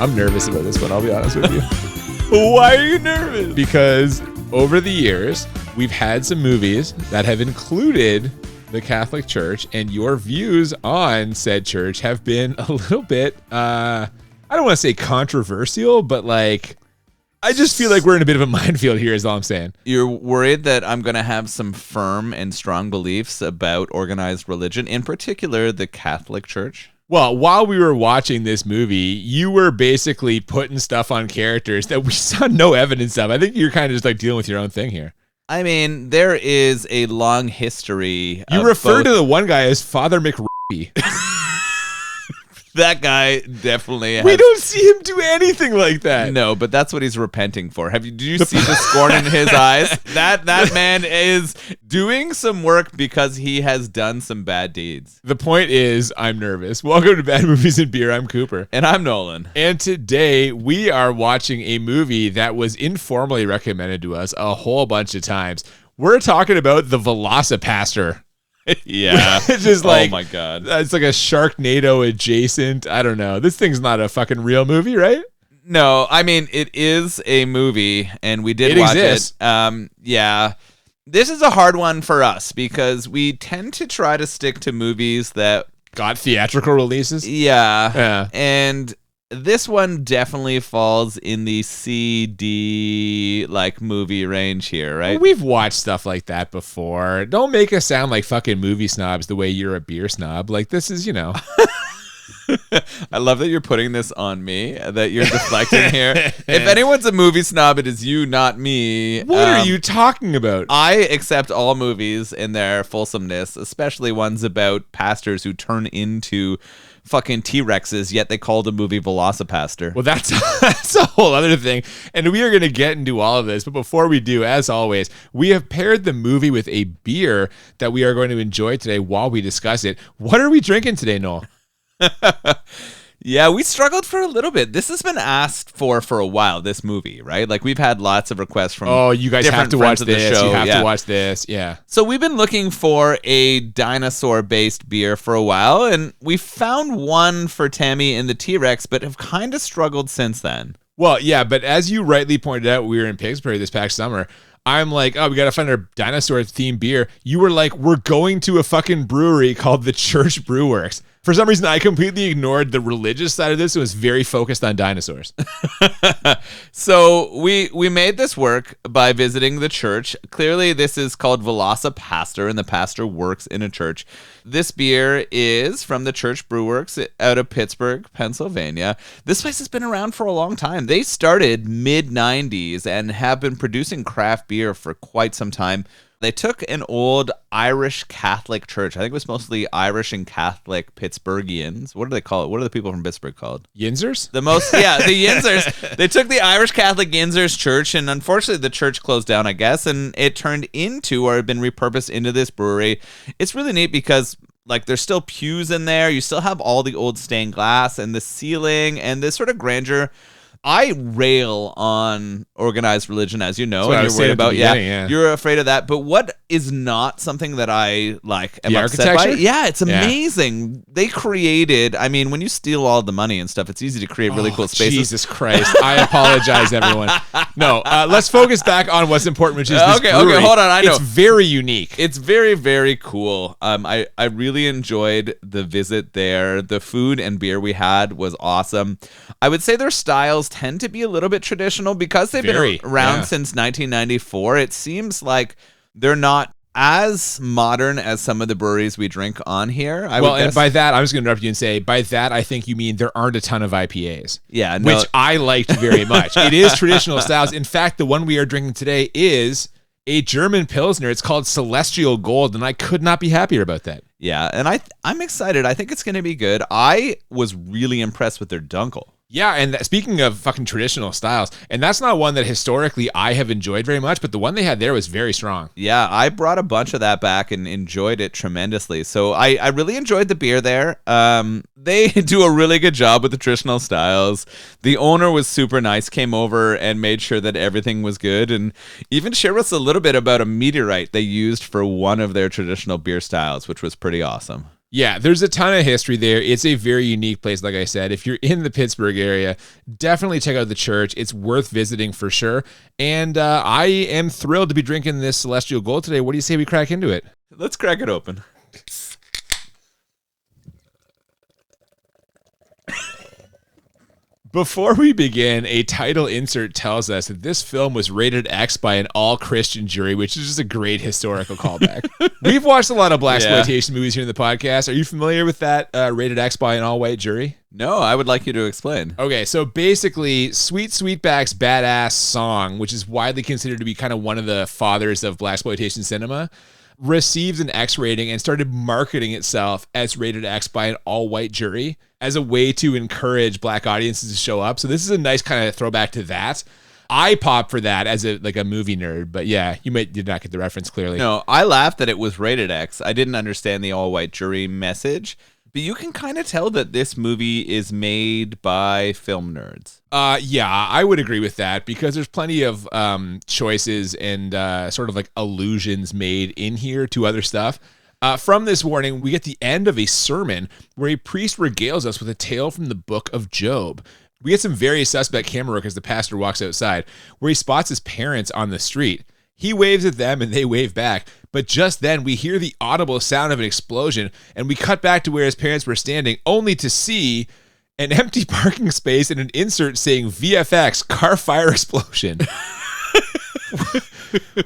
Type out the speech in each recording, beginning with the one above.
I'm nervous about this one, I'll be honest with you. Why are you nervous? Because over the years, we've had some movies that have included the Catholic Church, and your views on said church have been a little bit, I don't want to say controversial, but like, I just feel like we're in a bit of a minefield here is all I'm saying. You're worried that I'm going to have some firm and strong beliefs about organized religion, in particular the Catholic Church? Well, while we were watching this movie, you were basically putting stuff on characters that we saw no evidence of. I think you're kind of just like dealing with your own thing here. I mean, there is a long history. You refer to the one guy as Father McRappy. That guy definitely has... We don't see him do anything like that. No, but that's what he's repenting for. Did you see the scorn in his eyes? That man is doing some work because he has done some bad deeds. The point is, I'm nervous. Welcome to Bad Movies and Beer. I'm Cooper. And I'm Nolan. And today we are watching a movie that was informally recommended to us a whole bunch of times. We're talking about The Velocipastor. Yeah. It's just like, oh my God. It's like a Sharknado adjacent. I don't know. This thing's not a fucking real movie, right? No, I mean, it is a movie, and we did watch it. Yeah. This is a hard one for us because we tend to try to stick to movies that got theatrical releases. Yeah. And this one definitely falls in the CD like movie range here, right? Well, we've watched stuff like that before. Don't make us sound like fucking movie snobs the way you're a beer snob. Like, this is, you know. I love that you're putting this on me, that you're deflecting here. If anyone's a movie snob, it is you, not me. What are you talking about? I accept all movies in their fulsomeness, especially ones about pastors who turn into fucking T-Rexes, yet they call the movie Velocipastor. Well, that's a whole other thing. And we are going to get into all of this. But before we do, as always, we have paired the movie with a beer that we are going to enjoy today while we discuss it. What are we drinking today, Noel? Yeah, we struggled for a little bit. This has been asked for a while, this movie, right? Like, we've had lots of requests from you guys have to watch this. You have to watch this. Yeah. So we've been looking for a dinosaur-based beer for a while, and we found one for Tammy in the T-Rex, but have kind of struggled since then. Well, yeah, but as you rightly pointed out, we were in Pixbury this past summer. I'm like, oh, we got to find our dinosaur-themed beer. You were like, we're going to a fucking brewery called the Church Brew Works. For some reason, I completely ignored the religious side of this. It was very focused on dinosaurs. So we made this work by visiting the church. Clearly, this is called Velocipastor, and the pastor works in a church. This beer is from the Church Brew Works out of Pittsburgh, Pennsylvania. This place has been around for a long time. They started mid-90s and have been producing craft beer for quite some time. They took an old Irish Catholic church. I think it was mostly Irish and Catholic Pittsburghians. What do they call it? What are the people from Pittsburgh called? Yinzers? The Yinzers. They took the Irish Catholic Yinzers church, and unfortunately the church closed down, I guess, and it turned into, or had been repurposed into, this brewery. It's really neat because, like, there's still pews in there. You still have all the old stained glass and the ceiling and this sort of grandeur. I rail on organized religion, as you know, and you're worried about. Yeah, you're afraid of that. But what is not something that I like? Am upset by? Yeah, it's amazing. They created. I mean, when you steal all the money and stuff, it's easy to create really cool spaces. Jesus Christ! I apologize, everyone. No, let's focus back on what's important, which is this brewery. Okay, hold on. I know it's very unique. It's very, very cool. I really enjoyed the visit there. The food and beer we had was awesome. I would say their styles tend to be a little bit traditional because they've been around since 1994. It seems like they're not as modern as some of the breweries we drink on here. And by that, I'm just going to interrupt you and say, by that, I think you mean there aren't a ton of IPAs. Yeah, which I liked very much. It is traditional styles. In fact, the one we are drinking today is a German Pilsner. It's called Celestial Gold, and I could not be happier about that. Yeah, and I'm excited. I think it's going to be good. I was really impressed with their Dunkel. Yeah, and speaking of fucking traditional styles, and that's not one that historically I have enjoyed very much, but the one they had there was very strong. Yeah, I brought a bunch of that back and enjoyed it tremendously. So I really enjoyed the beer there. They do a really good job with the traditional styles. The owner was super nice, came over and made sure that everything was good, and even shared with us a little bit about a meteorite they used for one of their traditional beer styles, which was pretty awesome. Yeah, there's a ton of history there. It's a very unique place, like I said. If you're in the Pittsburgh area, definitely check out the church. It's worth visiting for sure. And I am thrilled to be drinking this Celestial Gold today. What do you say we crack into it? Let's crack it open. Before we begin, a title insert tells us that this film was rated X by an all-Christian jury, which is just a great historical callback. We've watched a lot of blaxploitation movies here in the podcast. Are you familiar with that rated X by an all-white jury? No, I would like you to explain. Okay, so basically, Sweet Sweetback's Badass Song, which is widely considered to be kind of one of the fathers of blaxploitation cinema, received an X rating and started marketing itself as rated X by an all-white jury as a way to encourage black audiences to show up. So this is a nice kind of throwback to that. I pop for that as a movie nerd, but yeah, did not get the reference clearly. No, I laughed that it was rated X. I didn't understand the all-white jury message. But you can kind of tell that this movie is made by film nerds. Yeah, I would agree with that because there's plenty of choices and sort of like allusions made in here to other stuff. From this warning, we get the end of a sermon where a priest regales us with a tale from the book of Job. We get some very suspect camera work as the pastor walks outside, where he spots his parents on the street. He waves at them and they wave back. But just then we hear the audible sound of an explosion and we cut back to where his parents were standing only to see an empty parking space and an insert saying VFX, car fire explosion.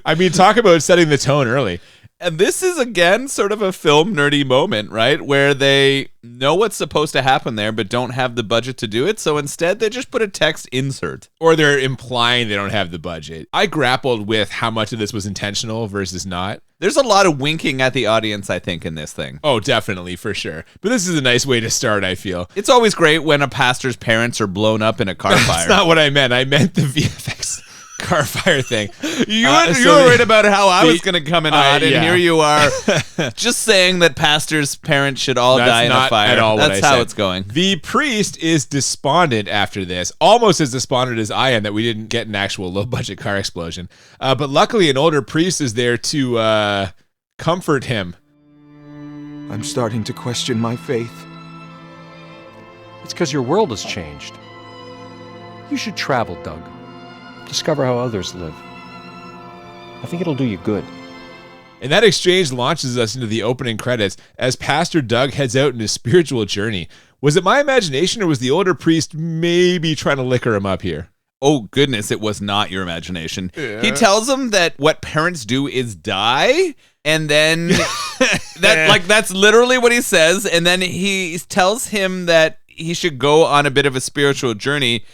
I mean, talk about setting the tone early. And this is, again, sort of a film nerdy moment, right? Where they know what's supposed to happen there, but don't have the budget to do it. So instead, they just put a text insert. Or they're implying they don't have the budget. I grappled with how much of this was intentional versus not. There's a lot of winking at the audience, I think, in this thing. Oh, definitely, for sure. But this is a nice way to start, I feel. It's always great when a pastor's parents are blown up in a car fire. That's not what I meant. I meant the VFX car fire thing. You were worried about how I was going to come in hot, and here you are just saying that pastors' parents should all die in a fire. At all That's how it's going. The priest is despondent after this, almost as despondent as I am that we didn't get an actual low-budget car explosion. But luckily, an older priest is there to comfort him. I'm starting to question my faith. It's because your world has changed. You should travel, Doug. Discover how others live. I think it'll do you good. And that exchange launches us into the opening credits as Pastor Doug heads out on his spiritual journey. Was it my imagination or was the older priest maybe trying to liquor him up here? Oh, goodness, it was not your imagination. Yeah. He tells him that what parents do is die, and then that's literally what he says, and then he tells him that he should go on a bit of a spiritual journey.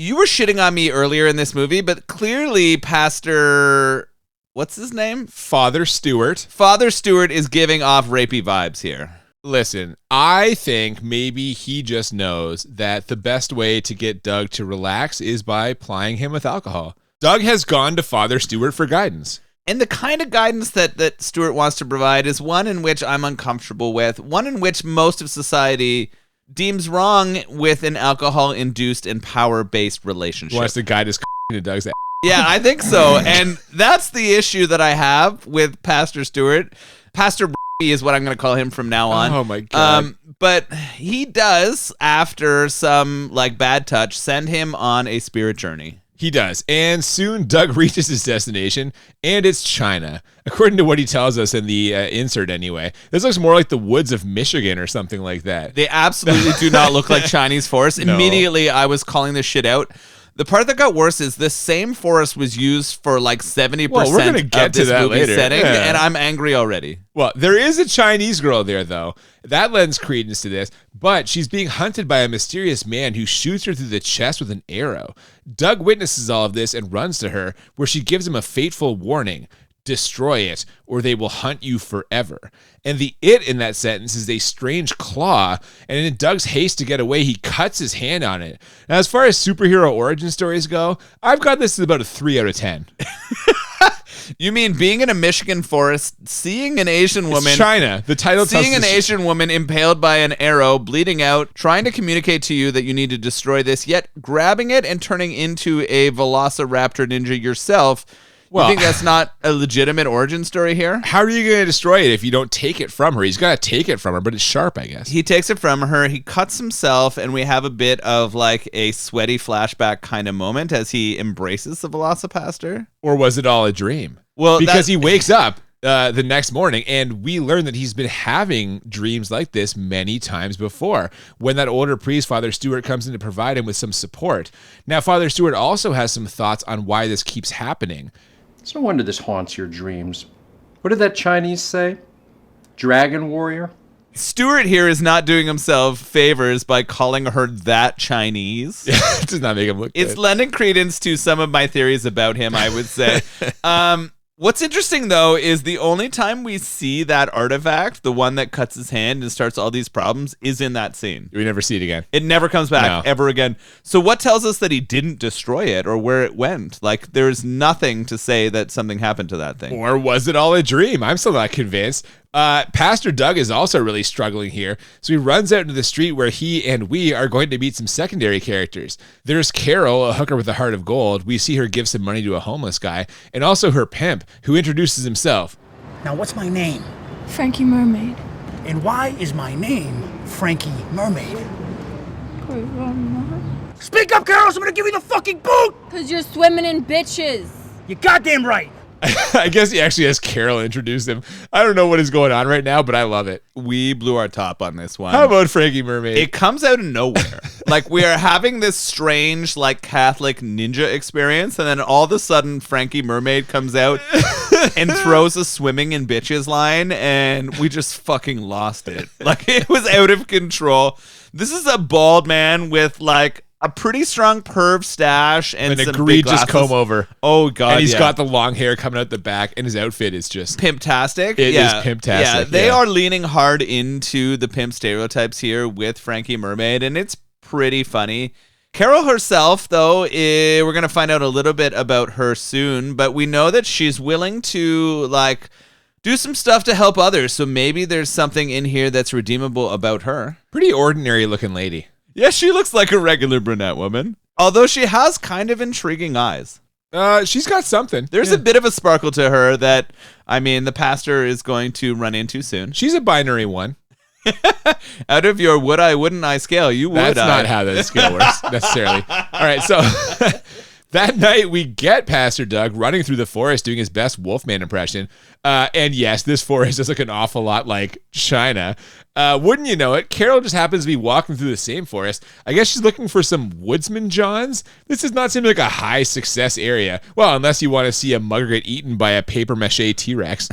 You were shitting on me earlier in this movie, but clearly Pastor... What's his name? Father Stewart. Father Stewart is giving off rapey vibes here. Listen, I think maybe he just knows that the best way to get Doug to relax is by plying him with alcohol. Doug has gone to Father Stewart for guidance. And the kind of guidance that Stewart wants to provide is one in which I'm uncomfortable with, one in which most of society deems wrong with an alcohol-induced and power-based relationship. Wants to guide his into Doug's ass. Yeah, I think so. And that's the issue that I have with Pastor Stewart. Pastor is what I'm going to call him from now on. Oh, my God. But he does, after some bad touch, send him on a spirit journey. He does. And soon Doug reaches his destination, and it's China. According to what he tells us in the insert anyway. This looks more like the woods of Michigan or something like that. They absolutely do not look like Chinese forests. No. Immediately, I was calling this shit out. The part that got worse is this same forest was used for 70% of this movie setting, and I'm angry already. Well, there is a Chinese girl there, though. That lends credence to this, but she's being hunted by a mysterious man who shoots her through the chest with an arrow. Doug witnesses all of this and runs to her, where she gives him a fateful warning. Destroy it, or they will hunt you forever. And the it in that sentence is a strange claw, and in Doug's haste to get away, he cuts his hand on it. Now, as far as superhero origin stories go, I've got this as about a 3 out of 10. You mean being in a Michigan forest, seeing an Asian woman... It's China. The title tells seeing an Asian woman impaled by an arrow, bleeding out, trying to communicate to you that you need to destroy this, yet grabbing it and turning into a Velociraptor ninja yourself. Well, you think that's not a legitimate origin story here? how are you going to destroy it if you don't take it from her? He's got to take it from her, but it's sharp, I guess. He takes it from her, he cuts himself, and we have a bit of like a sweaty flashback kind of moment as he embraces the Velocipastor. Or was it all a dream? Well, because he wakes up the next morning, and we learn that he's been having dreams like this many times before, when that older priest, Father Stewart, comes in to provide him with some support. Now, Father Stewart also has some thoughts on why this keeps happening. It's no wonder this haunts your dreams. What did that Chinese say? Dragon warrior? Stewart here is not doing himself favors by calling her that Chinese. It does not make him look It's good. lending credence to some of my theories about him, I would say. What's interesting, though, is the only time we see that artifact, the one that cuts his hand and starts all these problems, is in that scene. We never see it again. It never comes back ever again. So what tells us that he didn't destroy it or where it went? Like, there's nothing to say that something happened to that thing. Or was it all a dream? I'm still not convinced. Pastor Doug is also really struggling here, so he runs out into the street where he and we are going to meet some secondary characters. There's Carol, a hooker with a heart of gold. We see her give some money to a homeless guy, and also her pimp, who introduces himself. Now, what's my name? Frankie Mermaid. And why is my name Frankie Mermaid? Speak up, Carol, I'm gonna give you the fucking boot! Cause you're swimming in bitches. You're goddamn right. I guess he actually has Carol introduce him. I don't know what is going on right now, but I love it. We blew our top on this one. How about Frankie Mermaid? It comes out of nowhere. Like, we are having this strange, like, Catholic ninja experience, and then all of a sudden, Frankie Mermaid comes out and throws a swimming in bitches line, and we just fucking lost it. Like, it was out of control. This is a bald man with, like, a pretty strong perv stash and an some egregious big glasses. comb over. Oh, God, and he's got the long hair coming out the back, and his outfit is just... Pimptastic. It is pimptastic. Yeah, they are leaning hard into the pimp stereotypes here with Frankie Mermaid, and it's pretty funny. Carol herself, though, we're going to find out a little bit about her soon, but we know that she's willing to, like, do some stuff to help others, so maybe there's something in here that's redeemable about her. Pretty ordinary looking lady. Yeah, she looks like a regular brunette woman, although she has kind of intriguing eyes. She's got something. There's a bit of a sparkle to her that, I mean, the pastor is going to run into soon. She's a binary one. Out of your would I, wouldn't I scale, you would That's I. not how that scale works, necessarily. All right, so that night we get Pastor Doug running through the forest doing his best Wolfman impression. And yes, this forest does look an awful lot like China. Wouldn't you know it, Carol just happens to be walking through the same forest. I guess she's looking for some woodsman Johns. This does not seem like a high success area. Well, unless you want to see a mugger get eaten by a paper mache T-Rex.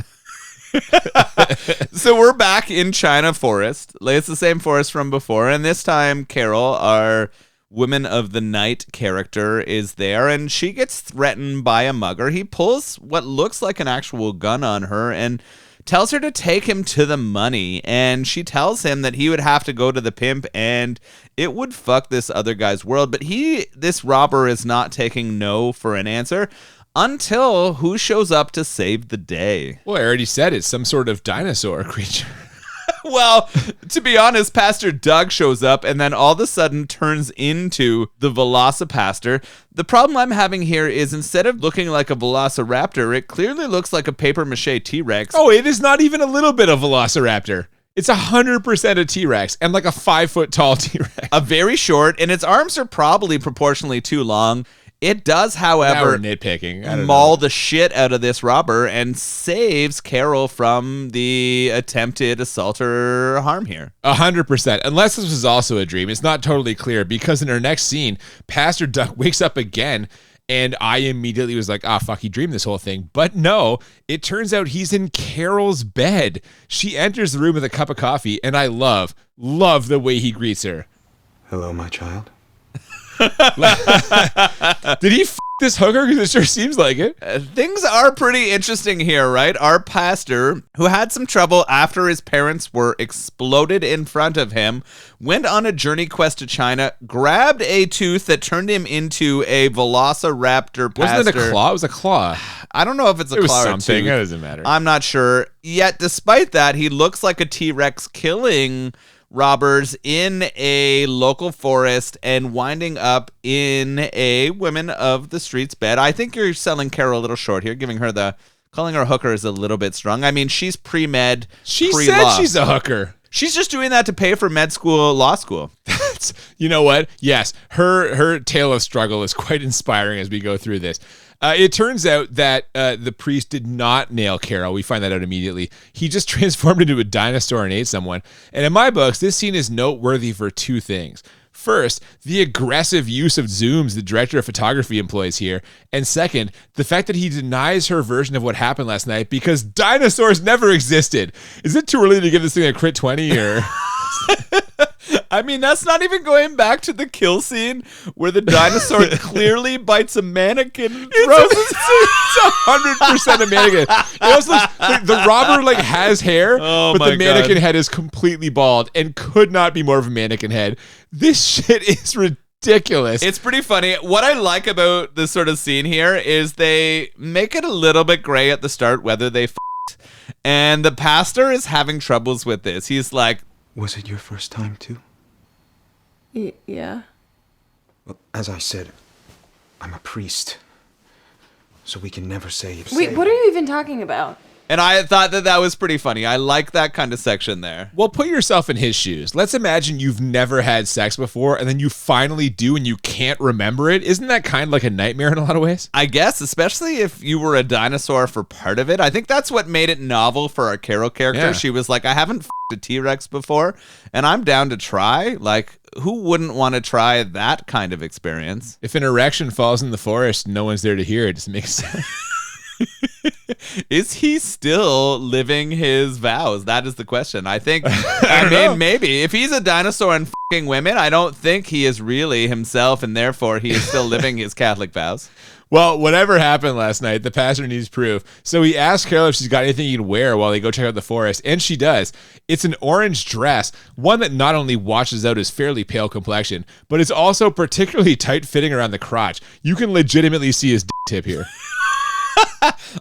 So we're back in China forest. It's the same forest from before, and this time Carol, our Women of the Night character, is there, and she gets threatened by a mugger. He pulls what looks like an actual gun on her and tells her to take him to the money, and she tells him that he would have to go to the pimp and it would fuck this other guy's world. But this robber is not taking no for an answer until who shows up to save the day? Well, I already said it's some sort of dinosaur creature. Well, to be honest, Pastor Doug shows up and then all of a sudden turns into the Velocipastor. The problem I'm having here is instead of looking like a Velociraptor, it clearly looks like a paper mache T-Rex. Oh, it is not even a little bit of Velociraptor. It's 100% a T-Rex, and like a 5-foot tall T-Rex. A very short, and its arms are probably proportionally too long. It does, Now we're however, nitpicking. I don't maul know. the shit out of this robber and saves Carol from the attempted assaulter harm here. 100%. Unless this was also a dream. It's not totally clear because in our next scene, Pastor Duck wakes up again and I immediately was like, fuck, he dreamed this whole thing. But no, it turns out he's in Carol's bed. She enters the room with a cup of coffee and I love the way he greets her. Hello, my child. Did he this hooker? Because it sure seems like it. Things are pretty interesting here, right? Our pastor, who had some trouble after his parents were exploded in front of him, went on a journey quest to China, grabbed a tooth that turned him into a Velociraptor pastor. Wasn't it a claw? It was a claw. I don't know if it's a It was claw or something. tooth. It doesn't matter. I'm not sure. Yet, despite that, he looks like a T-Rex killing robbers in a local forest and winding up in a women of the streets bed. I think you're selling Carol a little short here, calling her a hooker is a little bit strong. I mean, she's pre-med, She pre-law. said she's a hooker. She's just doing that to pay for med school, law school. You know what? Yes, her tale of struggle is quite inspiring as we go through this. It turns out that the priest did not nail Carol. We find that out immediately. He just transformed into a dinosaur and ate someone. And in my books, this scene is noteworthy for two things. First, the aggressive use of zooms the director of photography employs here. And second, the fact that he denies her version of what happened last night because dinosaurs never existed. Is it too early to give this thing a crit 20 or... I mean, that's not even going back to the kill scene where the dinosaur clearly bites a mannequin. It's 100% a mannequin. It also looks like the robber has hair, but the mannequin head is completely bald and could not be more of a mannequin head. This shit is ridiculous. It's pretty funny. What I like about this sort of scene here is they make it a little bit gray at the start whether they f***ed. And the pastor is having troubles with this. He's like, Was it your first time too? Yeah. Well, as I said, I'm a priest. So we can never say it's... Wait, what are you even talking about? and I thought that was pretty funny. I like that kind of section there. Well, put yourself in his shoes. Let's imagine you've never had sex before and then you finally do and you can't remember it. Isn't that kind of like a nightmare in a lot of ways? I guess, especially if you were a dinosaur for part of it. I think that's what made it novel for our Carol character. Yeah. She was like, I haven't f***ed a T-Rex before, and I'm down to try. Like, who wouldn't want to try that kind of experience? If an erection falls in the forest, no one's there to hear it. Does it make sense? Is he still living his vows? That is the question. I think, I mean, maybe. If he's a dinosaur and f***ing women, I don't think he is really himself, and therefore he is still living his Catholic vows. Well, whatever happened last night, the pastor needs proof. So he asks Carol if she's got anything he can wear while they go check out the forest, and she does. It's an orange dress, one that not only washes out his fairly pale complexion, but is also particularly tight-fitting around the crotch. You can legitimately see his tip here.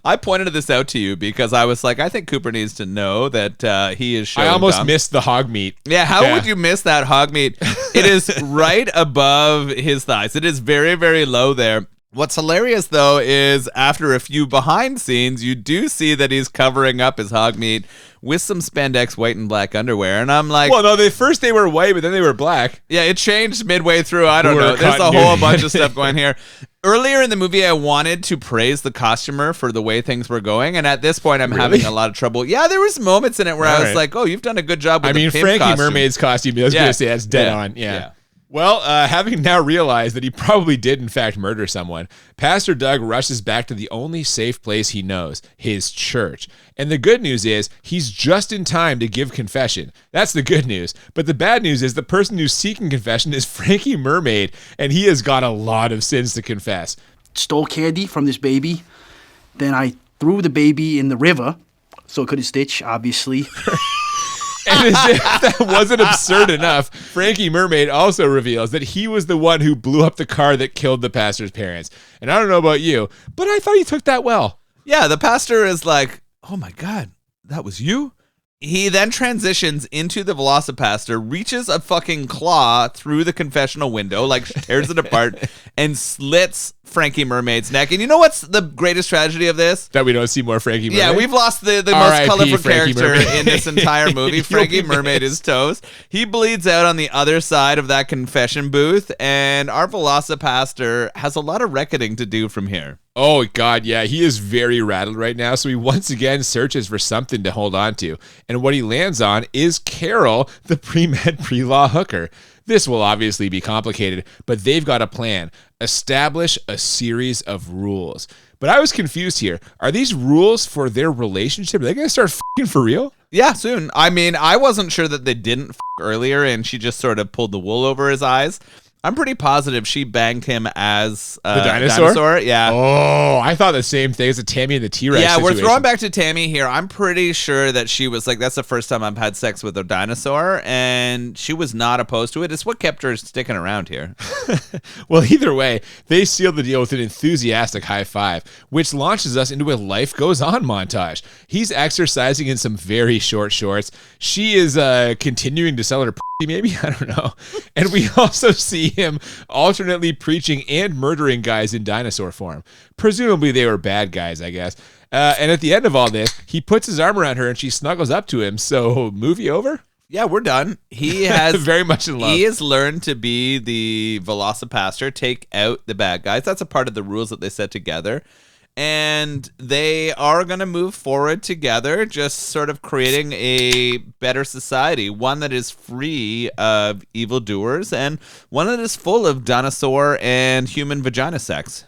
I pointed this out to you because I was like, I think Cooper needs to know that he is showing I almost dumb. missed the hog meat. Yeah, how would you miss that hog meat? It is right above his thighs. It is very, very low there. What's hilarious, though, is after a few behind scenes, you do see that he's covering up his hog meat with some spandex white and black underwear. And I'm like, Well, no, first they were white, but then they were black. yeah, it changed midway through. I don't Poor know. There's a continuity. whole bunch of stuff going here. Earlier in the movie, I wanted to praise the costumer for the way things were going. And at this point, I'm having a lot of trouble. Yeah, there was moments in it where I was right. like, oh, you've done a good job with I mean, the pimp Frankie costume. Mermaid's costume, I was going to say that's dead on. Yeah. Well, having now realized that he probably did, in fact, murder someone, Pastor Doug rushes back to the only safe place he knows, his church. And the good news is he's just in time to give confession. That's the good news. But the bad news is the person who's seeking confession is Frankie Mermaid, and he has got a lot of sins to confess. Stole candy from this baby. Then I threw the baby in the river so it couldn't stitch, obviously. And as if that wasn't absurd enough, Frankie Mermaid also reveals that he was the one who blew up the car that killed the pastor's parents. And I don't know about you, but I thought he took that well. Yeah, the pastor is like, oh my God, that was you? He then transitions into the Velocipastor, reaches a fucking claw through the confessional window, like tears it apart, and slits Frankie Mermaid's neck. And you know what's the greatest tragedy of this? That we don't see more Frankie Mermaid. Yeah, we've lost the most R.I.P. colorful Frankie character Mermaid. in this entire movie. You'll Frankie be Mermaid is toast. He bleeds out on the other side of that confession booth, and our Velocipastor has a lot of reckoning to do from here. Oh, God, yeah. He is very rattled right now, so he once again searches for something to hold on to. And what he lands on is Carol, the pre-med, pre-law hooker. This will obviously be complicated, but they've got a plan. Establish a series of rules. But I was confused here. Are these rules for their relationship? Are they going to start f***ing for real? Yeah, soon. I mean, I wasn't sure that they didn't f*** earlier, and she just sort of pulled the wool over his eyes. I'm pretty positive she banged him as The dinosaur? Yeah. Oh, I thought the same thing as the Tammy and the T-Rex Yeah, we're situation. throwing back to Tammy here. I'm pretty sure that she was like, that's the first time I've had sex with a dinosaur, and she was not opposed to it. It's what kept her sticking around here. Well, either way, they seal the deal with an enthusiastic high five, which launches us into a life goes on montage. He's exercising in some very short shorts. She is continuing to sell her pussy, maybe? I don't know. And we also see him alternately preaching and murdering guys in dinosaur form. Presumably they were bad guys, I guess. And at the end of all this, he puts his arm around her and she snuggles up to him. So, movie over? Yeah, we're done. He has very much in love. He has learned to be the Velocipastor, take out the bad guys. That's a part of the rules that they set together. And they are going to move forward together, just sort of creating a better society, one that is free of evildoers and one that is full of dinosaur and human vagina sex.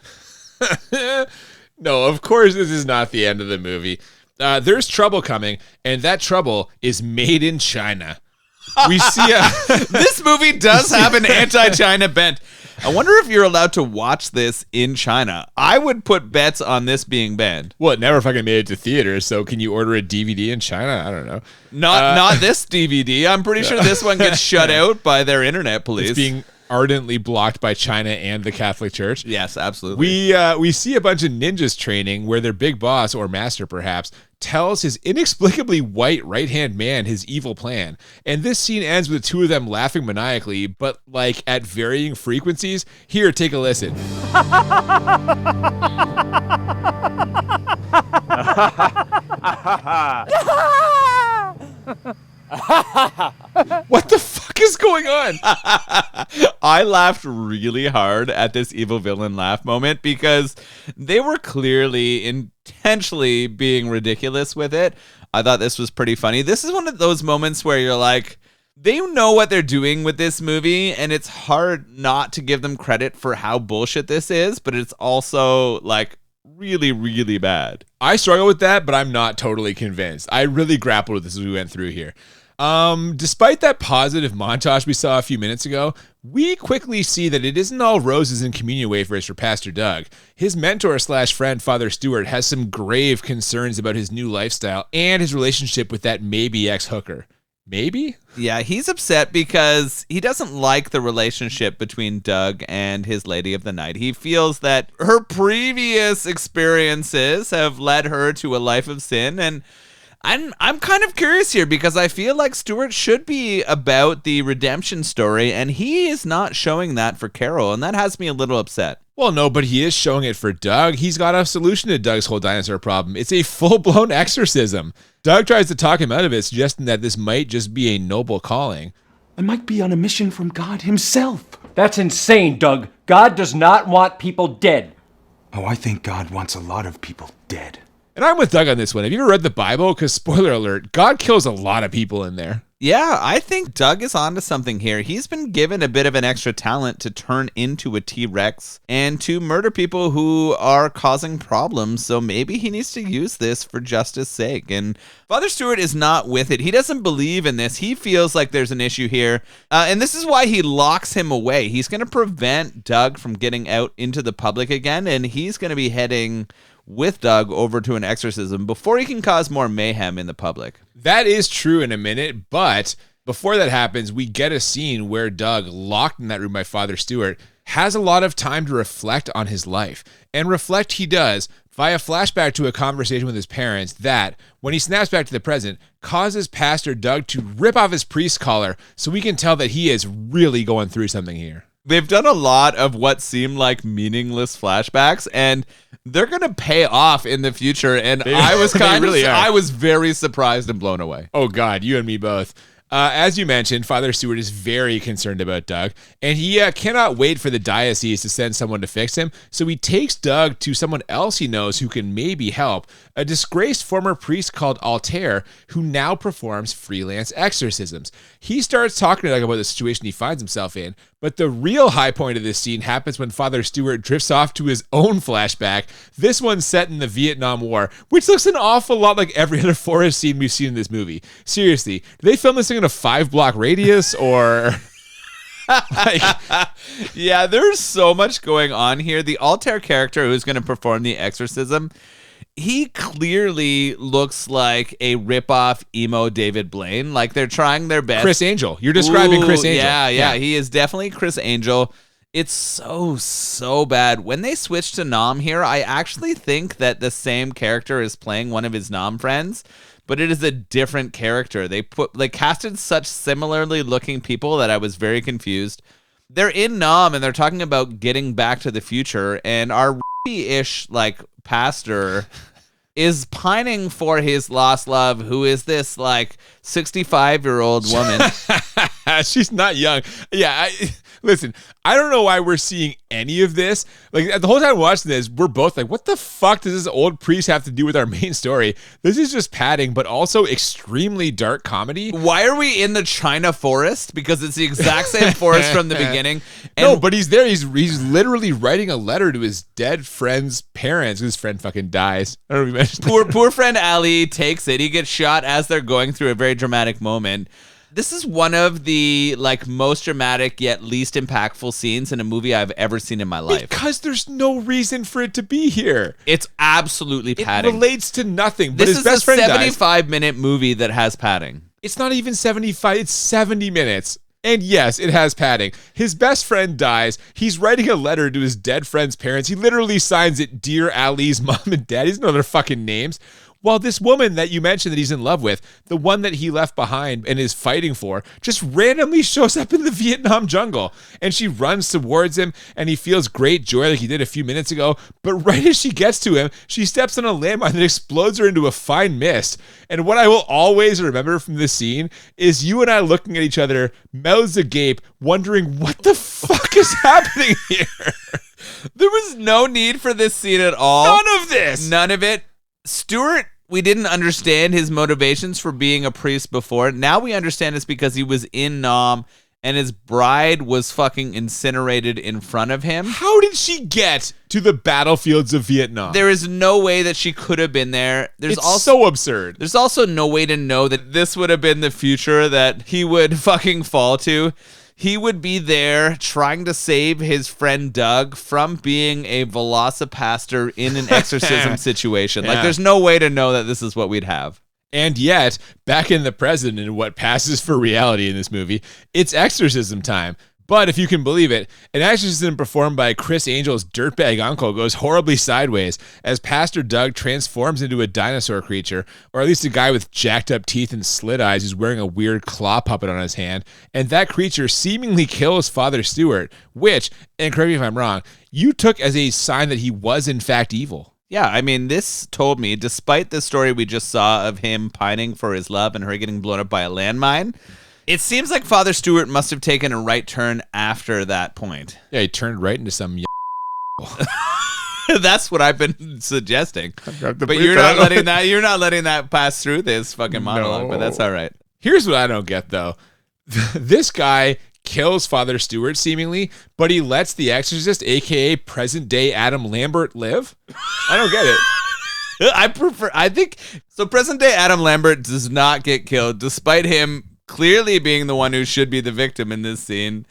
No, of course this is not the end of the movie. There's trouble coming, and that trouble is made in China. We see this movie does have an anti-China bent. I wonder if you're allowed to watch this in China. I would put bets on this being banned. Well, it never fucking made it to theaters, so can you order a DVD in China? I don't know. Not this DVD. I'm pretty sure this one gets shut out by their internet police. It's being ardently blocked by China and the Catholic Church. Yes, absolutely. We see a bunch of ninjas training where their big boss, or master perhaps, tells his inexplicably white right-hand man his evil plan. And this scene ends with the two of them laughing maniacally, but like at varying frequencies. Here, take a listen. What the fuck is going on? I laughed really hard at this evil villain laugh moment because they were clearly intentionally being ridiculous with it. I thought this was pretty funny. This is one of those moments where you're like, they know what they're doing with this movie, and it's hard not to give them credit for how bullshit this is, but it's also like really, really bad. I struggle with that, but I'm not totally convinced. I really grappled with this as we went through here. Despite that positive montage we saw a few minutes ago, we quickly see that it isn't all roses and communion wafers for Pastor Doug. His mentor / friend, Father Stewart, has some grave concerns about his new lifestyle and his relationship with that maybe ex-hooker. Maybe? Yeah, he's upset because he doesn't like the relationship between Doug and his lady of the night. He feels that her previous experiences have led her to a life of sin, and I'm kind of curious here because I feel like Stewart should be about the redemption story, and he is not showing that for Carol, and that has me a little upset. Well, no, but he is showing it for Doug. He's got a solution to Doug's whole dinosaur problem. It's a full-blown exorcism. Doug tries to talk him out of it, suggesting that this might just be a noble calling. I might be on a mission from God himself. That's insane, Doug. God does not want people dead. Oh, I think God wants a lot of people dead. And I'm with Doug on this one. Have you ever read the Bible? Because, spoiler alert, God kills a lot of people in there. Yeah, I think Doug is onto something here. He's been given a bit of an extra talent to turn into a T-Rex and to murder people who are causing problems, so maybe he needs to use this for justice sake. And Father Stewart is not with it. He doesn't believe in this. He feels like there's an issue here, and this is why he locks him away. He's going to prevent Doug from getting out into the public again, and he's going to be heading with Doug over to an exorcism before he can cause more mayhem in the public. That is true in a minute, but before that happens, we get a scene where Doug, locked in that room by Father Stewart, has a lot of time to reflect on his life. And reflect he does via flashback to a conversation with his parents that, when he snaps back to the present, causes Pastor Doug to rip off his priest collar so we can tell that he is really going through something here. They've done a lot of what seem like meaningless flashbacks, and they're going to pay off in the future. And I was very surprised and blown away. Oh God, you and me both. As you mentioned, Father Stewart is very concerned about Doug, and he cannot wait for the diocese to send someone to fix him, so he takes Doug to someone else he knows who can maybe help, a disgraced former priest called Altair, who now performs freelance exorcisms. He starts talking to Doug about the situation he finds himself in, but the real high point of this scene happens when Father Stewart drifts off to his own flashback. This one's set in the Vietnam War, which looks an awful lot like every other forest scene we've seen in this movie. Seriously, did they film this thing in a 5-block radius, or Yeah, there's so much going on here. The Altair character who's going to perform the exorcism, he clearly looks like a rip-off emo David Blaine. Like, they're trying their best. Chris Angel. You're describing Chris Angel. Yeah. He is definitely Chris Angel. It's so bad. When they switched to Nom here, I actually think that the same character is playing one of his Nom friends, but it is a different character. They casted such similarly looking people that I was very confused. They're in Nom and they're talking about getting back to the future, and our ish like pastor is pining for his lost love, who is this like 65-year-old woman. She's not young. Yeah, listen, I don't know why we're seeing any of this. Like, the whole time watching this, we're both like, what the fuck does this old priest have to do with our main story? This is just padding, but also extremely dark comedy. Why are we in the China forest? Because it's the exact same forest from the beginning. And no, but he's there. He's literally writing a letter to his dead friend's parents. His friend fucking dies. I don't know if you mentioned poor friend Ali takes it. He gets shot as they're going through a very dramatic moment. This is one of the like most dramatic yet least impactful scenes in a movie I've ever seen in my life. Because there's no reason for it to be here. It's absolutely padding. It relates to nothing. But this his best friend is a dies. 75-minute movie that has padding. It's not even 75. It's 70 minutes. And yes, it has padding. His best friend dies. He's writing a letter to his dead friend's parents. He literally signs it, Dear Ali's mom and dad. He doesn't know their fucking names. While this woman that you mentioned that he's in love with, the one that he left behind and is fighting for, just randomly shows up in the Vietnam jungle. And she runs towards him, and he feels great joy like he did a few minutes ago. But right as she gets to him, she steps on a landmine that explodes her into a fine mist. And what I will always remember from this scene is you and I looking at each other, mouths agape, wondering what the fuck is happening here. There was no need for this scene at all. None of this. None of it. Stuart, we didn't understand his motivations for being a priest before. Now we understand it's because he was in Nam and his bride was fucking incinerated in front of him. How did she get to the battlefields of Vietnam? There is no way that she could have been there. It's so absurd. There's also no way to know that this would have been the future that he would fucking fall to. He would be there trying to save his friend Doug from being a Velocipastor in an exorcism situation. Yeah. Like, there's no way to know that this is what we'd have. And yet, back in the present, in what passes for reality in this movie, it's exorcism time. But if you can believe it, an exorcism performed by Chris Angel's dirtbag uncle goes horribly sideways as Pastor Doug transforms into a dinosaur creature, or at least a guy with jacked up teeth and slit eyes who's wearing a weird claw puppet on his hand, and that creature seemingly kills Father Stewart, which, and correct me if I'm wrong, you took as a sign that he was in fact evil. Yeah, I mean, this told me, despite the story we just saw of him pining for his love and her getting blown up by a landmine, it seems like Father Stewart must have taken a right turn after that point. Yeah, he turned right into some That's what I've been suggesting. But you're not letting that pass through this fucking monologue, No. but that's all right. Here's what I don't get, though. This guy kills Father Stewart, seemingly, but he lets the exorcist, a.k.a. present-day Adam Lambert, live? I don't get it. Present-day Adam Lambert does not get killed, despite him clearly being the one who should be the victim in this scene.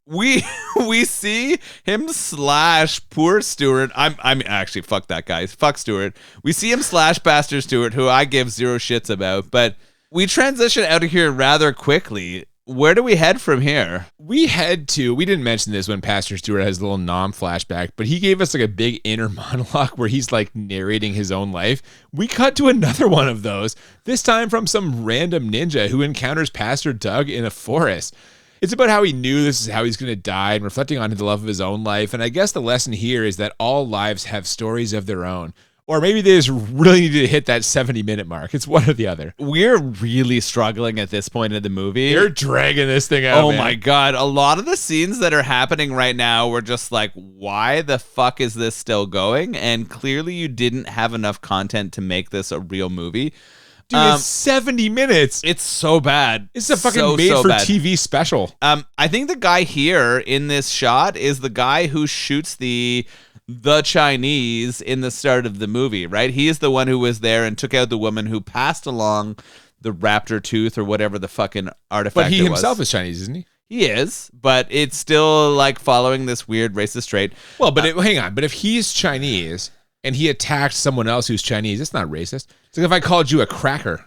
We see him slash poor Stewart. I'm actually, fuck that guy. Fuck Stewart. We see him slash Pastor Stewart, who I give zero shits about, but we transition out of here rather quickly. Where do we head from here? We didn't mention this when Pastor Stewart has a little flashback, but he gave us like a big inner monologue where he's like narrating his own life. We cut to another one of those, this time from some random ninja who encounters Pastor Doug in a forest. It's about how he knew this is how he's going to die and reflecting on the love of his own life. And I guess the lesson here is that all lives have stories of their own. Or maybe they just really need to hit that 70-minute mark. It's one or the other. We're really struggling at this point of the movie. You're dragging this thing out, Oh man. my God. A lot of the scenes that are happening right now were just like, why the fuck is this still going? And clearly you didn't have enough content to make this a real movie. Dude, it's 70 minutes. It's so bad. It's a fucking made-for-TV special. I think the guy here in this shot is the guy who shoots the Chinese in the start of the movie, right? He is the one who was there and took out the woman who passed along the raptor tooth or whatever the fucking artifact But he it was. himself is Chinese, isn't he? He is, but it's still like following this weird racist trait. Well, but hang on. But if he's Chinese and he attacked someone else who's Chinese, it's not racist. It's like if I called you a cracker.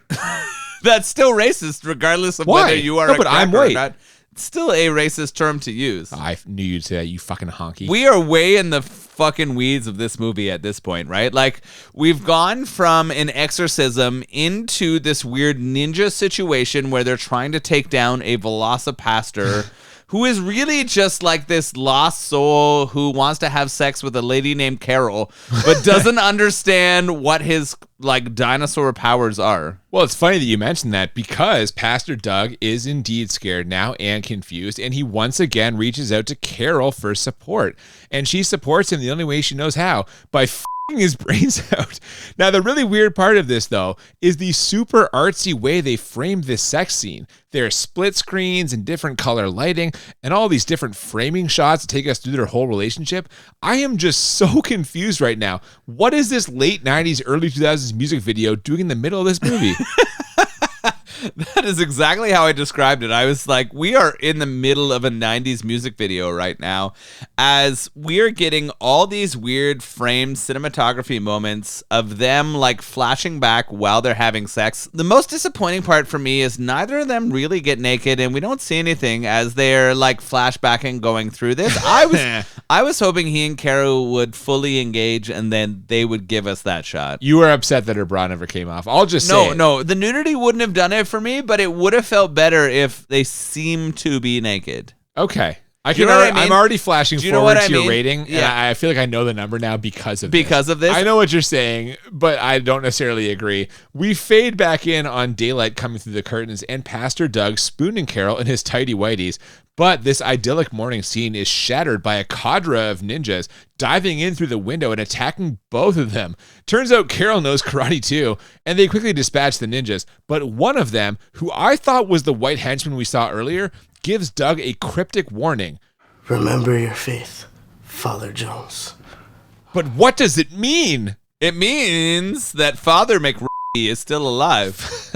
That's still racist, regardless of Why? whether you are No, a but cracker I'm or white. not. Still a racist term to use. I knew you'd say that, you fucking honky. We are way in the fucking weeds of this movie at this point, right? Like, we've gone from an exorcism into this weird ninja situation where they're trying to take down a Velocipastor who is really just like this lost soul who wants to have sex with a lady named Carol, but doesn't understand what his like dinosaur powers are. Well, it's funny that you mentioned that because Pastor Doug is indeed scared now and confused, and he once again reaches out to Carol for support. And she supports him the only way she knows how, by f***ing his brains out. Now, the really weird part of this, though, is the super artsy way they framed this sex scene. There are split screens and different color lighting and all these different framing shots to take us through their whole relationship. I am just so confused right now. What is this late 90s, early 2000s music video doing in the middle of this movie? That is exactly how I described it. I was like, we are in the middle of a 90s music video right now as we are getting all these weird framed cinematography moments of them like flashing back while they're having sex. The most disappointing part for me is neither of them really get naked and we don't see anything as they're like flashbacking going through this. I was hoping he and Carol would fully engage and then they would give us that shot. You were upset that her bra never came off. I'll just say No, the nudity wouldn't have done it for me, but it would have felt better if they seemed to be naked. Okay. You know what I mean? I'm already flashing Do you know forward what I to your mean? rating, Yeah. and I feel like I know the number now because of this. I know what you're saying, but I don't necessarily agree. We fade back in on daylight coming through the curtains and Pastor Doug spooning Carol in his tighty whities. But this idyllic morning scene is shattered by a cadre of ninjas diving in through the window and attacking both of them. Turns out Carol knows karate too, and they quickly dispatch the ninjas. But one of them, who I thought was the white henchman we saw earlier, gives Doug a cryptic warning. Remember your faith, Father Jones. But what does it mean? It means that Father McRee is still alive.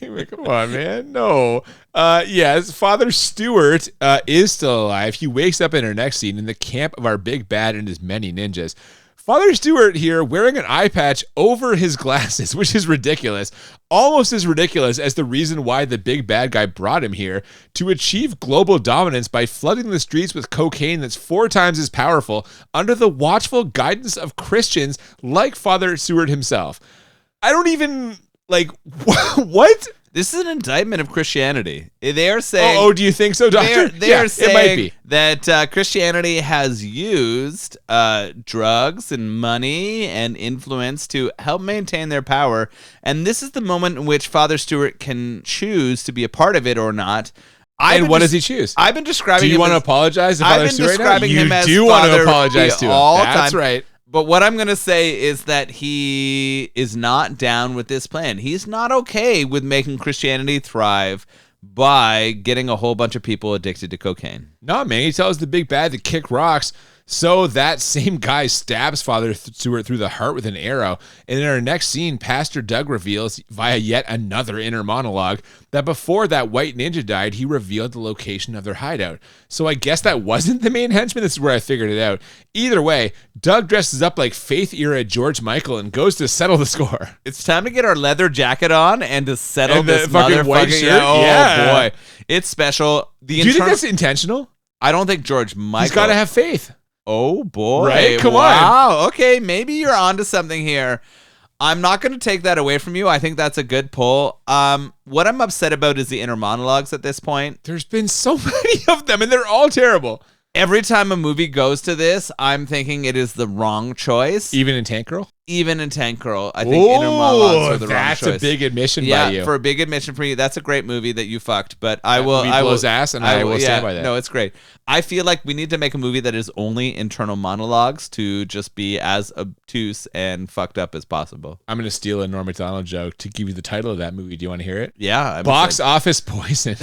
Come on, man. No. Yes, Father Stewart is still alive. He wakes up in our next scene in the camp of our big bad and his many ninjas. Father Stewart here wearing an eye patch over his glasses, which is ridiculous. Almost as ridiculous as the reason why the big bad guy brought him here, to achieve global dominance by flooding the streets with cocaine that's 4 times as powerful under the watchful guidance of Christians like Father Stewart himself. I don't even, what? This is an indictment of Christianity. They are saying... Oh, do you think so, Doctor? They are saying it might be. that Christianity has used drugs and money and influence to help maintain their power. And this is the moment in which Father Stewart can choose to be a part of it or not. And what does he choose? I've been describing him. Do you want to apologize to Father Stewart right now? You do want to apologize to him. That's right. But what I'm going to say is that he is not down with this plan. He's not okay with making Christianity thrive by getting a whole bunch of people addicted to cocaine. No, man. He tells the big bad to kick rocks. So that same guy stabs Father Stewart through the heart with an arrow. And in our next scene, Pastor Doug reveals via yet another inner monologue that before that white ninja died, he revealed the location of their hideout. So I guess that wasn't the main henchman. This is where I figured it out. Either way, Doug dresses up like Faith-era George Michael and goes to settle the score. It's time to get our leather jacket on and to settle and this fucking white shirt. Oh, boy. It's special. Do you think that's intentional? I don't think George Michael... He's got to have faith. Oh, boy. Right? Come on. Wow. Okay, maybe you're onto something here. I'm not going to take that away from you. I think that's a good pull. What I'm upset about is the inner monologues at this point. There's been so many of them, and they're all terrible. Every time a movie goes to this, I'm thinking it is the wrong choice. Even in Tank Girl? Even in Tank Girl, I think inner monologues are the wrong choice. That's a big admission by you. Yeah, for a big admission for you. That's a great movie that you fucked, but I will ass, and I will stand by that. No, it's great. I feel like we need to make a movie that is only internal monologues to just be as obtuse and fucked up as possible. I'm going to steal a Norm Macdonald joke to give you the title of that movie. Do you want to hear it? Yeah. Box Office Poison.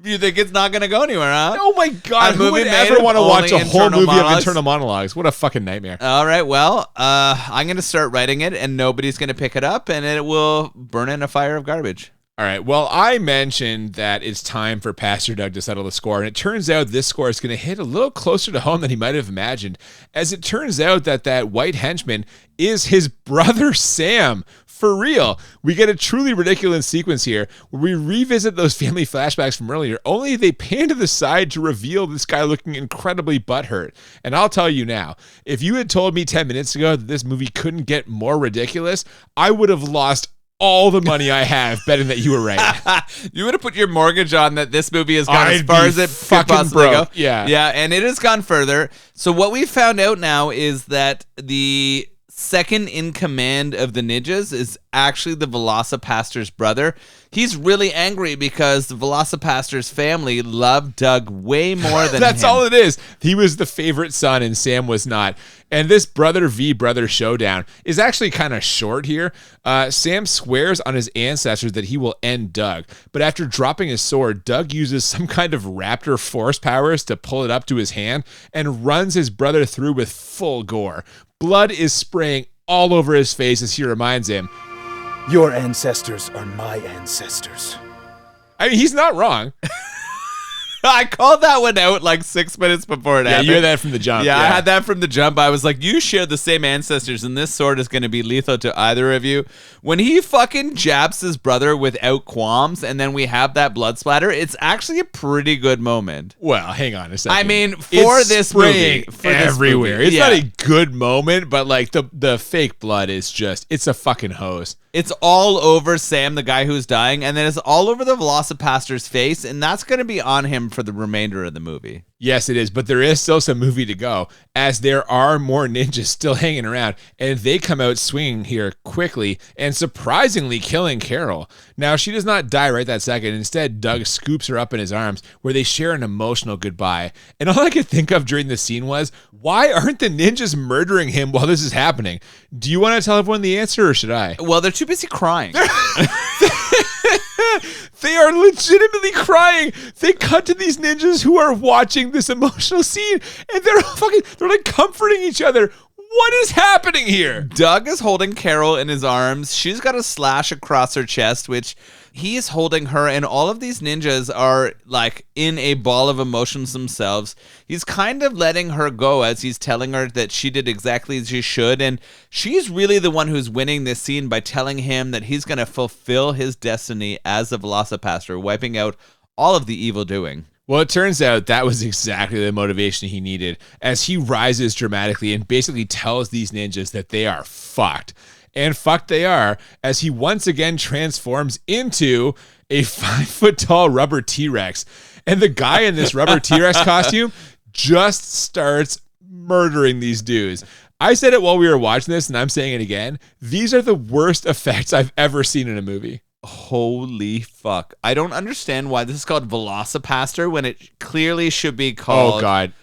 You think it's not going to go anywhere, huh? Oh my God. Who would ever want to watch a whole movie of internal monologues? What a fucking nightmare. All right. Well, I'm going to start writing it and nobody's going to pick it up and it will burn in a fire of garbage. All right. Well, I mentioned that it's time for Pastor Doug to settle the score, and it turns out this score is going to hit a little closer to home than he might have imagined, as it turns out that white henchman is his brother Sam. For real. We get a truly ridiculous sequence here where we revisit those family flashbacks from earlier, only they pan to the side to reveal this guy looking incredibly butthurt. And I'll tell you now, if you had told me 10 minutes ago that this movie couldn't get more ridiculous, I would have lost all the money I have betting that you were right. You would have put your mortgage on that this movie has gone as far as it could possibly go. Yeah. Yeah, and it has gone further. So what we found out now is that the second in command of the ninjas is actually the Velocipastor's brother. He's really angry because the Velocipastor's family loved Doug way more than That's him. all it is. He was the favorite son and Sam was not. And this brother v brother showdown is actually kind of short here. Sam swears on his ancestors that he will end Doug. But after dropping his sword, Doug uses some kind of raptor force powers to pull it up to his hand and runs his brother through with full gore. Blood is spraying all over his face as he reminds him, Your ancestors are my ancestors. I mean, he's not wrong. I called that one out like 6 minutes before it happened. You had that from the jump. Yeah, I had that from the jump. I was like, you share the same ancestors, and this sword is going to be lethal to either of you. When he fucking jabs his brother without qualms, and then we have that blood splatter, it's actually a pretty good moment. Well, hang on a second. I mean, It's this movie. everywhere. It's Yeah. not a good moment, but like the fake blood is just, it's a fucking hose. It's all over Sam, the guy who's dying, and then it's all over the Velocipastor's face, and that's going to be on him for the remainder of the movie. Yes, it is, but there is still some movie to go, as there are more ninjas still hanging around, and they come out swinging here quickly and surprisingly killing Carol. Now, she does not die right that second. Instead, Doug scoops her up in his arms, where they share an emotional goodbye. And all I could think of during the scene was, why aren't the ninjas murdering him while this is happening? Do you want to tell everyone the answer, or should I? Well, they're too busy crying. They are legitimately crying. They cut to these ninjas who are watching this emotional scene, and they're like comforting each other. What is happening here? Doug is holding Carol in his arms. She's got a slash across her chest, which he is holding her, and all of these ninjas are like in a ball of emotions themselves. He's kind of letting her go as he's telling her that she did exactly as she should, and she's really the one who's winning this scene by telling him that he's going to fulfill his destiny as the Velocipastor, wiping out all of the evil doing. Well, it turns out that was exactly the motivation he needed, as he rises dramatically and basically tells these ninjas that they are fucked. And fucked they are, as he once again transforms into a 5-foot-tall rubber T-Rex. And the guy in this rubber T-Rex costume just starts murdering these dudes. I said it while we were watching this, and I'm saying it again. These are the worst effects I've ever seen in a movie. Holy fuck. I don't understand why this is called Velocipastor when it clearly should be called... Oh, God.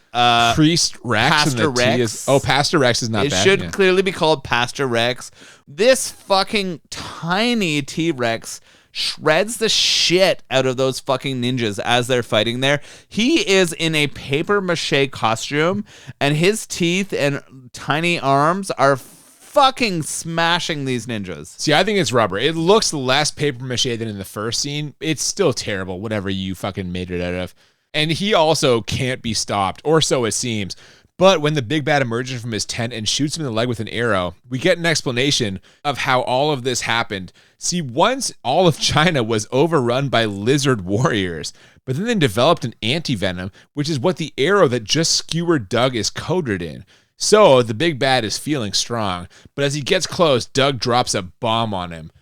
Priest Rex. Pastor and the Rex. T is, Pastor Rex is not It bad. should yeah. clearly be called Pastor Rex. This fucking tiny T-Rex shreds the shit out of those fucking ninjas as they're fighting there. He is in a paper mache costume, and his teeth and tiny arms are fucking smashing these ninjas. See, I think it's rubber. It looks less paper mache than in the first scene. It's still terrible, whatever you fucking made it out of. And he also can't be stopped, or so it seems. But when the big bad emerges from his tent and shoots him in the leg with an arrow, we get an explanation of how all of this happened. See, once all of China was overrun by lizard warriors, but then they developed an anti-venom, which is what the arrow that just skewered Doug is coated in. So the big bad is feeling strong, but as he gets close, Doug drops a bomb on him.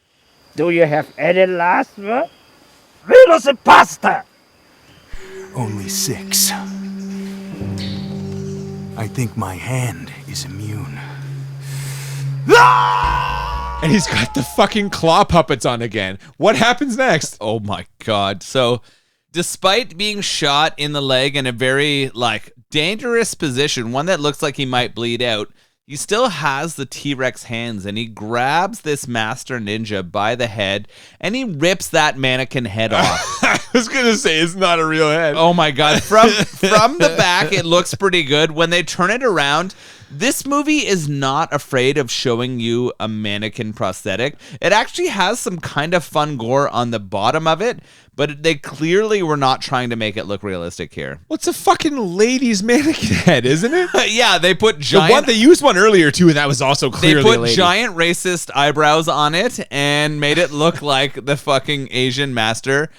Do you have any last word? Velocipastor! Only 6. I think my hand is immune. And he's got the fucking claw puppets on again. What happens next? Oh my God. So despite being shot in the leg in a very dangerous position, one that looks like he might bleed out, he still has the T-Rex hands, and he grabs this master ninja by the head and he rips that mannequin head off. I was going to say it's not a real head. Oh my God. From the back, it looks pretty good. When they turn it around, This movie is not afraid of showing you a mannequin prosthetic. It actually has some kind of fun gore on the bottom of it, but they clearly were not trying to make it look realistic here. Well, it's a fucking lady's mannequin head, isn't it? Yeah, they put They used one earlier too, and that was also clearly They a put lady. giant racist eyebrows on it and made it look like the fucking Asian master.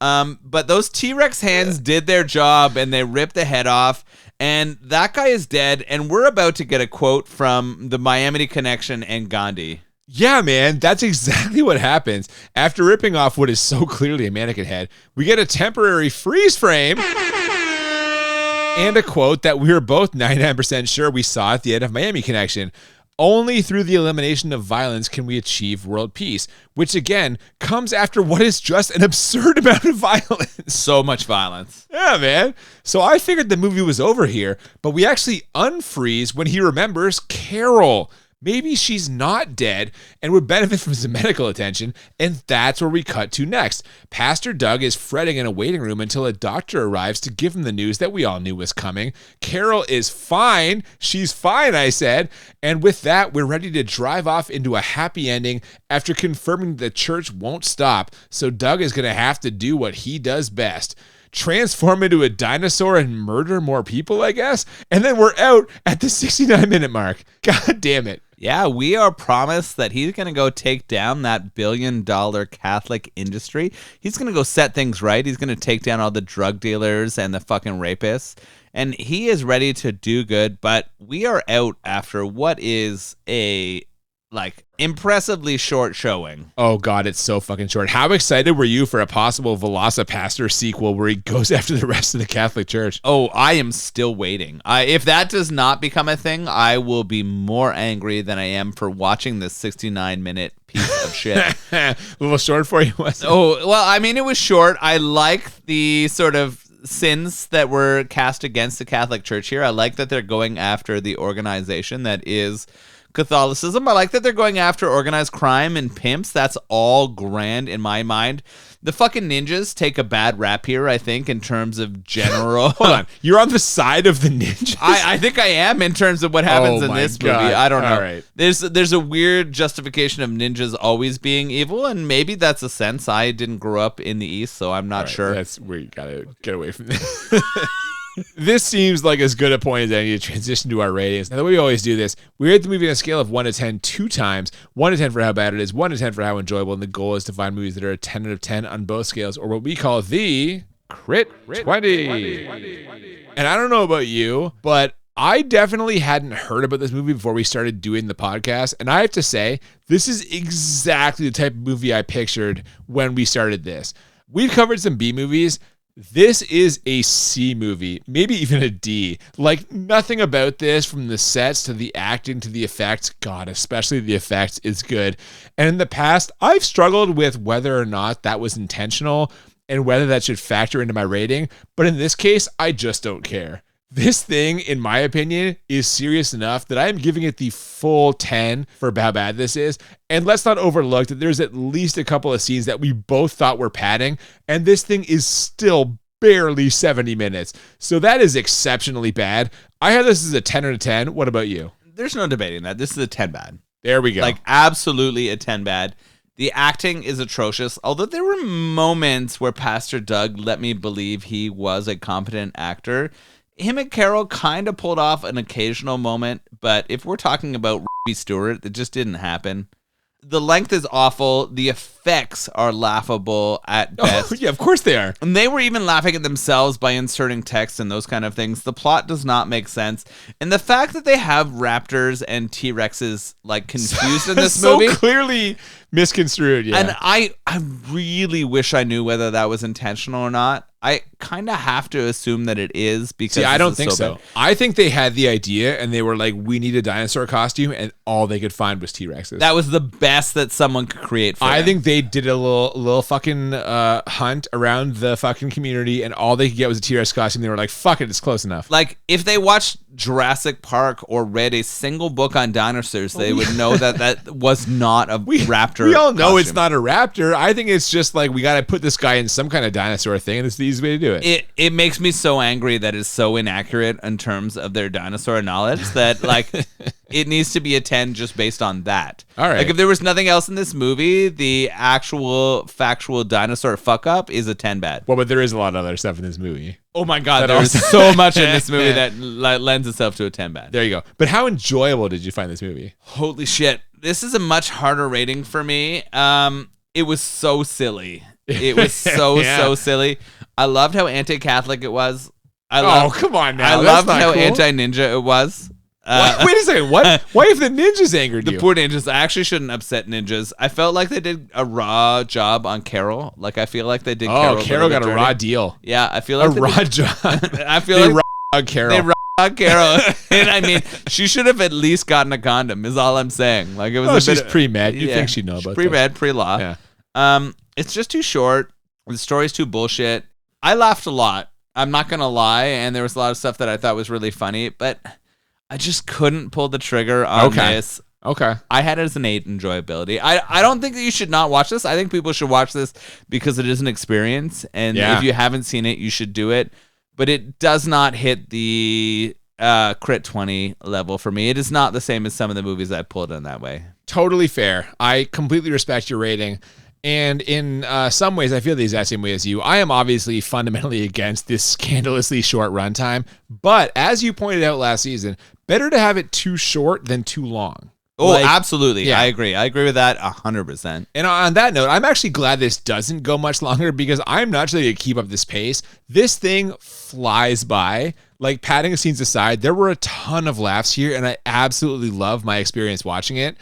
But those T-Rex hands did their job, and they ripped the head off. And that guy is dead, and we're about to get a quote from the Miami Connection and Gandhi. Yeah, man, that's exactly what happens. After ripping off what is so clearly a mannequin head, we get a temporary freeze frame and a quote that we were both 99% sure we saw at the end of Miami Connection. Only through the elimination of violence can we achieve world peace, which again comes after what is just an absurd amount of violence. So much violence. Yeah, man. So I figured the movie was over here, but we actually unfreeze when he remembers Carol. Maybe she's not dead and would benefit from some medical attention, and that's where we cut to next. Pastor Doug is fretting in a waiting room until a doctor arrives to give him the news that we all knew was coming. Carol is fine. She's fine, I said. And with that, we're ready to drive off into a happy ending after confirming the church won't stop, so Doug is going to have to do what he does best. Transform into a dinosaur and murder more people, I guess? And then we're out at the 69-minute mark. God damn it. Yeah, we are promised that he's going to go take down that billion-dollar Catholic industry. He's going to go set things right. He's going to take down all the drug dealers and the fucking rapists. And he is ready to do good, but we are out after what is a, impressively short showing. Oh, God, it's so fucking short. How excited were you for a possible Velocipastor sequel where he goes after the rest of the Catholic Church? Oh, I am still waiting. If that does not become a thing, I will be more angry than I am for watching this 69-minute piece of shit. A little short for you, wasn't it? Oh, well, I mean, it was short. I like the sort of sins that were cast against the Catholic Church here. I like that they're going after the organization that is Catholicism. I like that they're going after organized crime and pimps. That's all grand in my mind. The fucking ninjas take a bad rap here, I think, in terms of general. Hold on. You're on the side of the ninjas? I think I am in terms of what happens in this movie. I don't know. All right. There's a weird justification of ninjas always being evil, and maybe that's a sense. I didn't grow up in the East, so I'm not sure. That's where you gotta get away from this. This seems like as good a point as any to transition to our ratings. Now, the way we always do this, we rate the movie on a scale of 1 to 10 two times. 1 to 10 for how bad it is, 1 to 10 for how enjoyable, and the goal is to find movies that are a 10 out of 10 on both scales, or what we call the Crit 20. And I don't know about you, but I definitely hadn't heard about this movie before we started doing the podcast, and I have to say, this is exactly the type of movie I pictured when we started this. We've covered some B movies. This is a C movie, maybe even a D. Like, nothing about this, from the sets to the acting to the effects, God, especially the effects, is good. And in the past, I've struggled with whether or not that was intentional and whether that should factor into my rating. But in this case, I just don't care. This thing, in my opinion, is serious enough that I'm giving it the full 10 for how bad this is. And let's not overlook that there's at least a couple of scenes that we both thought were padding, and this thing is still barely 70 minutes. So that is exceptionally bad. I have this as a 10 out of 10. What about you? There's no debating that. This is a 10 bad. There we go. Like, absolutely a 10 bad. The acting is atrocious, although there were moments where Pastor Doug let me believe he was a competent actor. Him and Carol kind of pulled off an occasional moment, but if we're talking about Ruby Stewart, it just didn't happen. The length is awful. The effects are laughable at best. Oh, yeah, of course they are. And they were even laughing at themselves by inserting text and those kind of things. The plot does not make sense. And the fact that they have raptors and T-Rexes like confused in this so movie. Clearly misconstrued, yeah. And I really wish I knew whether that was intentional or not. I kind of have to assume that it is because See, I don't think so so. bad. I think they had the idea and they were like, we need a dinosaur costume, and all they could find was T-Rexes. That was the best that someone could create for I them. think they did a little fucking hunt around the fucking community, and all they could get was a T-Rex costume. They were like, fuck it, it's close enough. Like, if they watched Jurassic Park or read a single book on dinosaurs, they would know that was not a raptor. We all know costume. it's not a raptor. I think it's just like we got to put this guy in some kind of dinosaur thing, and it's the easy way to do it. It makes me so angry that it's so inaccurate in terms of their dinosaur knowledge that like it needs to be a 10 just based on that. All right. Like if there was nothing else in this movie, the actual factual dinosaur fuck up is a 10 bad. Well, but there is a lot of other stuff in this movie. Oh my God, That there's so much in this movie that lends itself to a 10 bad. There you go. But how enjoyable did you find this movie? Holy shit. This is a much harder rating for me. It was so silly. It was so silly. I loved how anti-Catholic it was. Come on now. I loved how anti-ninja it was. Wait a second. What? Why if the ninjas angered you? The poor ninjas. I actually shouldn't upset ninjas. I felt like they did a raw job on Carol. Like I feel like they did. Carol got a raw deal. Yeah, I feel like a raw job. I feel like Carol. They raw Carol, and I mean, she should have at least gotten a condom. Is all I'm saying. Like it was. She's pre-med. You think she'd know about pre-med, pre-law. Yeah. It's just too short. The story's too bullshit. I laughed a lot. I'm not gonna lie, and there was a lot of stuff that I thought was really funny, but I just couldn't pull the trigger on this. Okay. I had it as an 8 enjoyability. I don't think that you should not watch this. I think people should watch this because it is an experience. And if you haven't seen it, you should do it. But it does not hit the crit 20 level for me. It is not the same as some of the movies I pulled in that way. Totally fair. I completely respect your rating. And in some ways, I feel the exact same way as you. I am obviously fundamentally against this scandalously short runtime. But as you pointed out last season, better to have it too short than too long. Oh, absolutely. Yeah. I agree. I agree with that 100%. And on that note, I'm actually glad this doesn't go much longer because I'm not sure to keep up this pace. This thing flies by. Like, padding scenes aside, there were a ton of laughs here, and I absolutely love my experience watching it.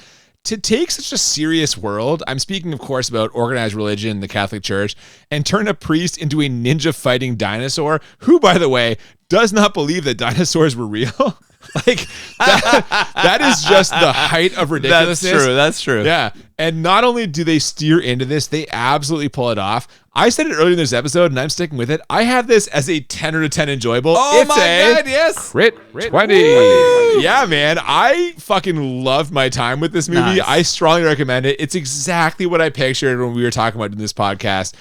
To take such a serious world, I'm speaking, of course, about organized religion, the Catholic Church, and turn a priest into a ninja fighting dinosaur, who, by the way, does not believe that dinosaurs were real. Like, that is just the height of ridiculousness. That's true. Yeah. And not only do they steer into this, they absolutely pull it off. I said it earlier in this episode, and I'm sticking with it. I have this as a 10 out of 10 enjoyable. Oh, it's my God, yes. Crit 20. Yeah, man. I fucking loved my time with this movie. Nice. I strongly recommend it. It's exactly what I pictured when we were talking about in this podcast.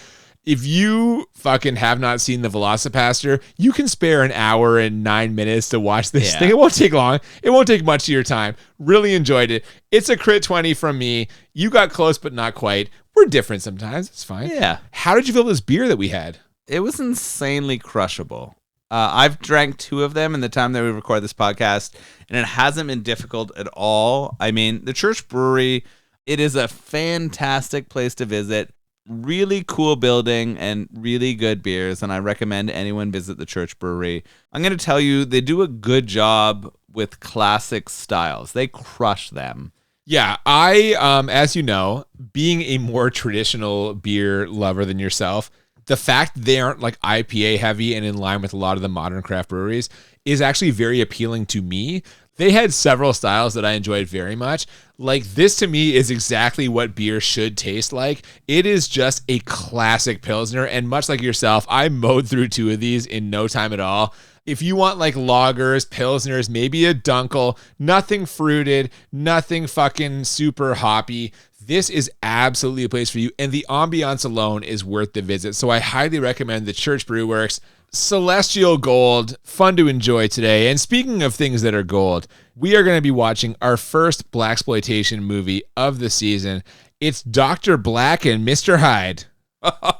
If you fucking have not seen the Velocipastor, you can spare an hour and 9 minutes to watch this thing. It won't take long. It won't take much of your time. Really enjoyed it. It's a crit 20 from me. You got close, but not quite. We're different sometimes. It's fine. Yeah. How did you feel this beer that we had? It was insanely crushable. I've drank 2 of them in the time that we record this podcast, and it hasn't been difficult at all. I mean, the Church Brewery, it is a fantastic place to visit. Really cool building and really good beers, and I recommend anyone visit the Church Brewery. I'm going to tell you, they do a good job with classic styles. They crush them. Yeah, I, as you know, being a more traditional beer lover than yourself, the fact they aren't like IPA heavy and in line with a lot of the modern craft breweries is actually very appealing to me. They had several styles that I enjoyed very much. Like, this to me is exactly what beer should taste like. It is just a classic Pilsner, and much like yourself, I mowed through 2 of these in no time at all. If you want like lagers, Pilsners, maybe a Dunkel, nothing fruited, nothing fucking super hoppy, this is absolutely a place for you, and the ambiance alone is worth the visit. So I highly recommend the Church Brew Works. Celestial Gold, fun to enjoy today. And speaking of things that are gold, we are going to be watching our first blaxploitation movie of the season. It's Dr. Black and Mr. Hyde.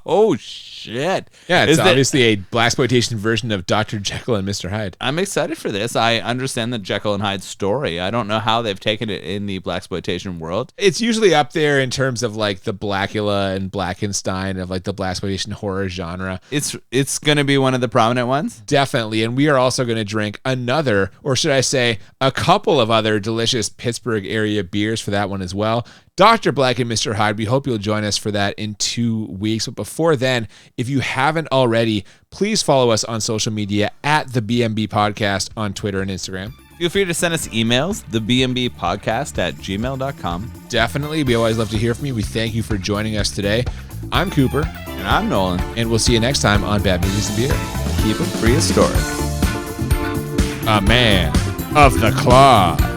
Oh, shit. Yeah, it's obviously a blaxploitation version of Dr. Jekyll and Mr. Hyde. I'm excited for this. I understand the Jekyll and Hyde story. I don't know how they've taken it in the blaxploitation world. It's usually up there in terms of like the Blackula and Blackenstein of like the blaxploitation horror genre. It's going to be one of the prominent ones? Definitely. And we are also going to drink another, or should I say a couple of other delicious Pittsburgh area beers for that one as well. Dr. Black and Mr. Hyde, we hope you'll join us for that in 2 weeks. But before then, if you haven't already, please follow us on social media at the BMB Podcast on Twitter and Instagram. Feel free to send us emails, thebmbpodcast@gmail.com. Definitely. We always love to hear from you. We thank you for joining us today. I'm Cooper. And I'm Nolan. And we'll see you next time on Bad Movies and Beer. Keep it prehistoric. Man. of the claw.